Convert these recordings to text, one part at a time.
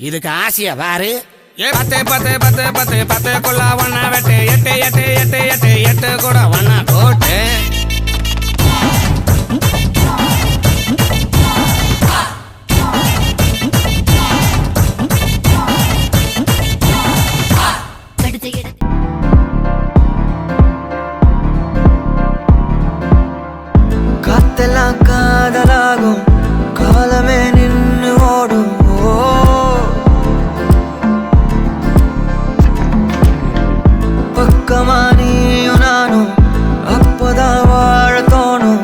இதுக்கு ஆசையா பாரு. பத்து பத்து பத்து பத்து பத்துக்குள்ள ஒன்னா வெட்டு, எட்டு எட்டு எட்டு எட்டு எட்டு கூட ஒன்னா போட்டு. காத்தெல்லாம் காதலாகும், காலமே நின்று ஓடும். பக்கமா நீயும் நானும் அப்பதான் வாழ தோணும்.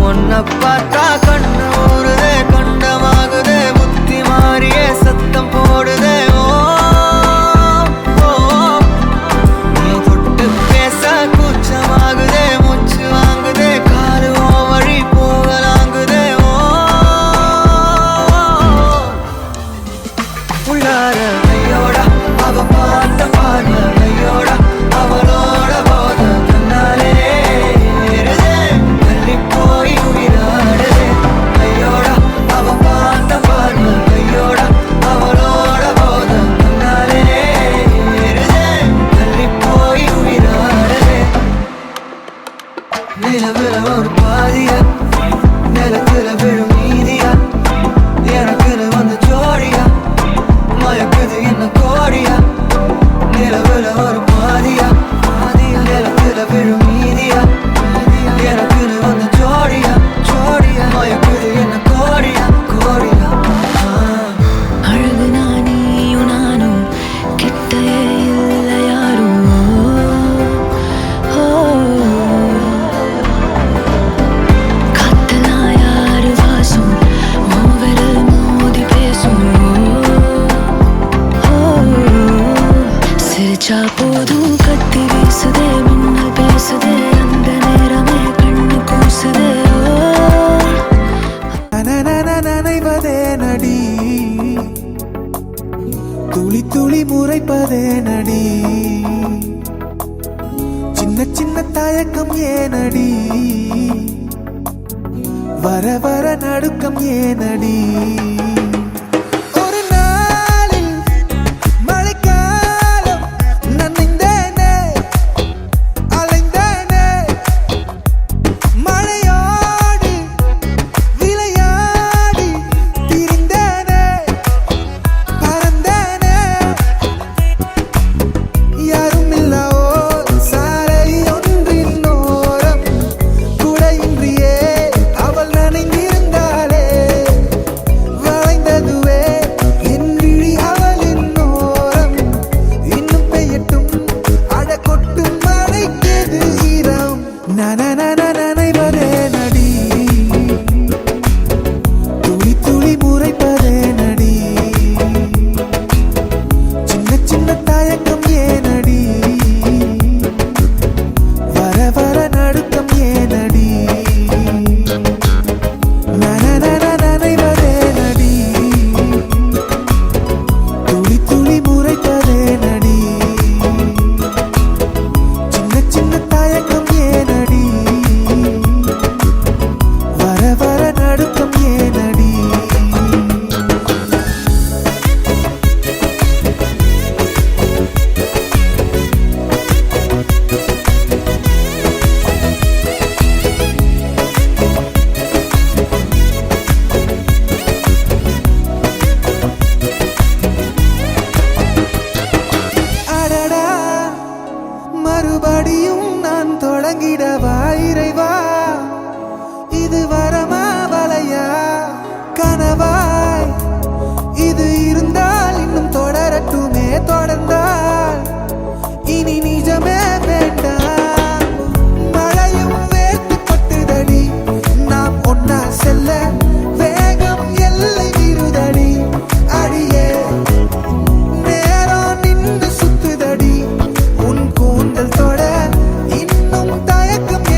உன்னை பார்த்தா கண்ணு ஊறுதே, கண்டமாகுதே, புத்தி மாறியே சத்தம் போடுதே. நிலவுல ஒரு பாதியா, நிலத்துல விழும் நீதியா, எனக்குன்னு வந்து ஜோடியா, மயக்குது என்ன கோடியா. நிலவுல ஒரு பாதியா, நிலத்துல விழும் நீதியா, எனக்குன்னு வந்து ஜோடியா, ஜோடியா, மயக்குது என்ன கோடியா, கோடியா. அழகு நானும் நானும் கிட்டே இல்லை யாரும். போதும் கத்தி வீசுதே, மின்னல் பேசுதே, அந்த நேரமே கண்ணு கூசுதே. நனைவதே நடி, துளி துளி முறைப்பதே நடி, சின்ன சின்ன தயக்கம் ஏனடி, வர வர நடுக்கம் ஏனடி. மறுபடியும் நான் தொடங்கிடவா இறைவா, இது வரமா வலையா கனவாய், இது இருந்தால் இன்னும் தொடரட்டுமே, தொடர்ந்தால் இனி நிஜமே வேண்டாம். மழையும் வேட்டு பட்டுதடி, நாம் ஒன்னா செல்ல வேகம் எல்லை விருதடி. அடியே நேரம் நின்று சுத்துதடி, உன் கூந்தல் தொட இன்னும் தயக்கம்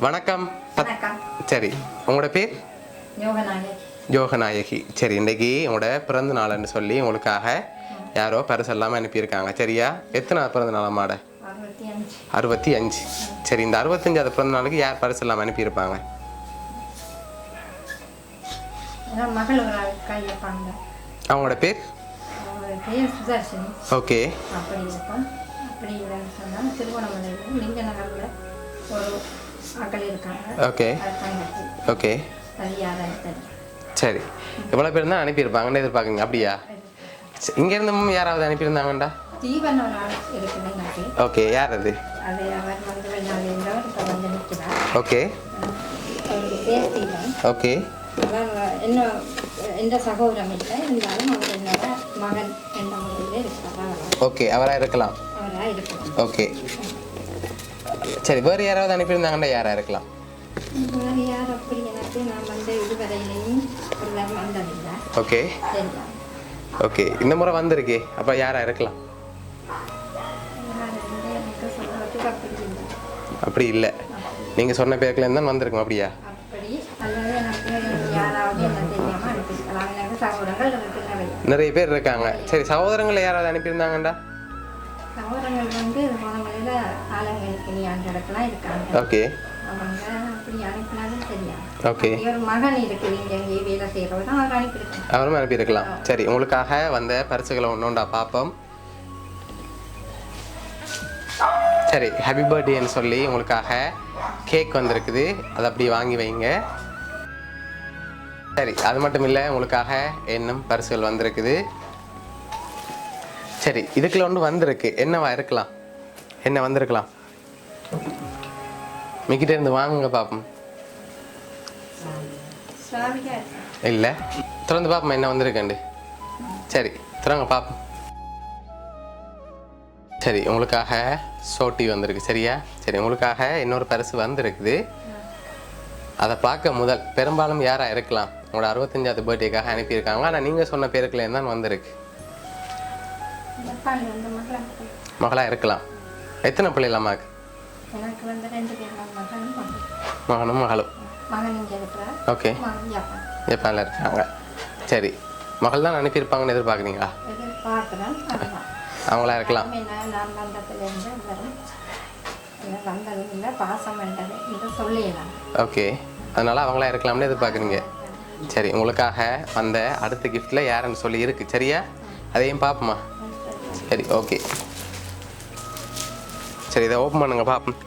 வணக்கம். வணக்கம். சரி, உங்களோட பேர்? யோகநாயகி. யோகநாயகி. சரி, இன்றைக்கி உங்களோட பிறந்த நாள்னு சொல்லி உங்களுக்காக யாரோ பரிசு எல்லாமே அனுப்பியிருக்காங்க. சரியா? எத்தனை பிறந்த நாள் மாட? 65. சரி, இந்த 65வது பிறந்த நாளுக்கு யார் பரிசு எல்லாம் அனுப்பியிருப்பாங்க? மகள் கையப்பாங்க. அவங்களோட பேர்? சுதர்ஷினி. ஓகே. அப்படி இருக்கும். அப்படி இல்லைன்னு சொன்னால் திருவண்ணாமலையில் லிங்க நகரில் ஒரு மக்கள் இருக்காங்க. Okay okay. சரி, இவ்வளோ பேர் தான் அனுப்பியிருப்பாங்கன்னு எதிர்பார்க்குங்க. அப்படியா? இங்கேருந்து யாராவது அனுப்பியிருந்தாங்கண்டா? தீவன் ஒரு ஆள் இருக்குது எனக்கு. ஓகே, யார் அது? அது அவர் வந்து வெளிநாடுன்றவர் இப்போ வந்து நிற்கிறார். ஓகே. அவருக்கு பேர் தீவன். ஓகே. அவர் இன்னும் எந்த சகோதரம் இல்லை, இருந்தாலும் அவர் என்னோட மகன் என்ற முறையில் இருக்கிறார். ஓகே, அவராக இருக்கலாம். அவராக இருக்கலாம். ஓகே. சரி, வேறு யாராவது அனுப்பியிருந்தாங்கண்டா யாராக இருக்கலாம்? வேறு யார் அப்படி எனக்கு நான் வந்து இதுவரையிலையும் வந்ததில்லை. ஓகே. சரியா? ஓகே, இந்த முறை வந்திருக்கே, அப்போ யாராக இருக்கலாம்? எனக்கு சொல்கிறதுக்கு அப்படி இல்லை. அப்படி இல்லை, நீங்கள் சொன்ன பேருக்குலேருந்து தான் வந்திருக்கும். அப்படியா? அப்படி அல்லது எனக்கு யாராவது என்ன தெரியாமல் அனுப்பியிருக்கலாம். எனக்கு சகோதரங்கள் இருக்கிறவை. நிறைய பேர் இருக்காங்க. சரி, சகோதரங்களை யாராவது அனுப்பியிருந்தாங்கண்டா? சகோதரங்கள் வந்து மலையில் ஆலங்களுக்கு நீ அந்த இடத்துலாம் இருக்காங்க. ஓகே. அவங்க அப்படி அனுப்பினாலும் தெரியாது. ஓகே. ஒரு மகன் இருக்குது இங்கே எங்கேயே வேலை செய்கிறவர் தான் அவர் அனுப்பியிருக்காங்க. அவரும் அனுப்பியிருக்கலாம். சரி, உங்களுக்காக வந்த பரிசுகளை ஒன்றுண்டா பார்ப்போம். சரி, ஹாப்பி பர்த்டேன்னு சொல்லி உங்களுக்காக கேக் வந்திருக்குது, அதை அப்படி வாங்கி வைங்க. சரி, அது மட்டும் இல்லை, உங்களுக்காக இன்னும் பரிசுகள் வந்திருக்குது. சரி, இதுக்குள்ள ஒன்று வந்திருக்கு. என்னவா இருக்கலாம்? என்ன வந்திருக்கலாம்? மிக்கிட்ட இருந்து வாங்குங்க பார்ப்போம். இல்லை, திறந்து பார்ப்போம் என்ன வந்திருக்கேண்டு. சரி, திறங்க பார்ப்போம். சரி, உங்களுக்காக சோட்டி வந்திருக்கு. சரியா? சரி, உங்களுக்காக இன்னொரு பரிசு வந்திருக்குது. அதை பார்க்க முதல் பெரும்பாலும் யாராக இருக்கலாம்? உங்களோட 65வது பர்த்டேக்காக அனுப்பியிருக்காங்க. ஆனால் நீங்கள் சொன்ன பேருக்குலேருந்து தான் வந்திருக்கு. மகளாக இருக்கலாம். எத்தனை பிள்ளைகள் அம்மாவுக்கு? எனக்கு வந்து 2 பேர், மகனும் மகளும். மகன் இங்கே இருக்கிறார். ஓகே. ஜப்பானில் இருக்காங்க. சரி, மகள் தான் அனுப்பியிருப்பாங்கன்னு எதிர்பார்க்குறீங்களா? எதிர்பார்க்குறேன். அவங்களா இருக்கலாம். நான் வந்ததுலேருந்து வந்ததும் இல்லை, பாசம் வேண்டது என்று சொல்லிடலாம். ஓகே, அதனால் அவங்களா இருக்கலாம்னு எதிர்பார்க்குறீங்க. சரி, உங்களுக்காக வந்த அடுத்த கிஃப்ட்டில் யாருன்னு சொல்லி இருக்குது. சரியா? அதையும் பார்ப்போமா? சரி, ஓகே. சரி, இதை ஓப்பன் பண்ணுங்க பார்ப்போம்.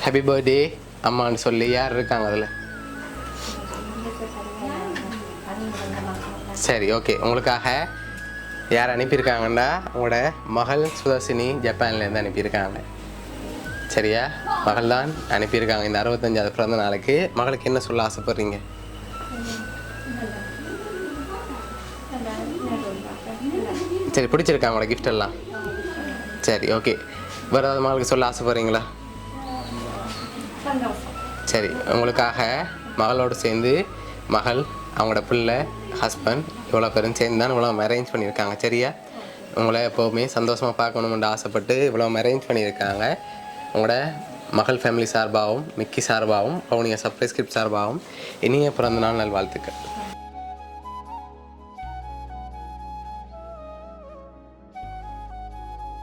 ஹாப்பி பர்த்டே அம்மான்னு சொல்லி யார் இருக்காங்க அதில்? சரி, ஓகே. உங்களுக்காக யார் அனுப்பியிருக்காங்கன்னா உங்களோட மகள் சுதர்ஷினி ஜப்பான்லேருந்து அனுப்பியிருக்காங்க. சரியா? மகள் தான் அனுப்பியிருக்காங்க இந்த 65வது பிறந்த நாளுக்கு. மகளுக்கு என்ன சொல்ல ஆசைப்படுறீங்க? சரி, பிடிச்சிருக்காங்க உங்களோட கிஃப்ட் எல்லாம்? சரி, ஓகே. வேறு ஏதாவது மகளுக்கு சொல்ல ஆசைப்படுறீங்களா? சரி, உங்களுக்காக மகளோடு சேர்ந்து மகள், அவங்களோட பிள்ளை, ஹஸ்பண்ட் இவ்வளோ பேரும் சேர்ந்து தான் இவ்வளோ அரேஞ்ச் பண்ணியிருக்காங்க. சரியா? உங்களை எப்போவுமே சந்தோஷமாக பார்க்கணுமென்று ஆசைப்பட்டு இவ்வளோ அரேஞ்ச் பண்ணியிருக்காங்க. உங்களோட மகள் ஃபேமிலி சார்பாகவும், மிக்கி சார்பாகவும், பவுனியா சப்ரைஸ் ஸ்கிரிப்ட் சார்பாகவும் இனிய பிறந்த நாள் நல்வாழ்த்துக்கள்.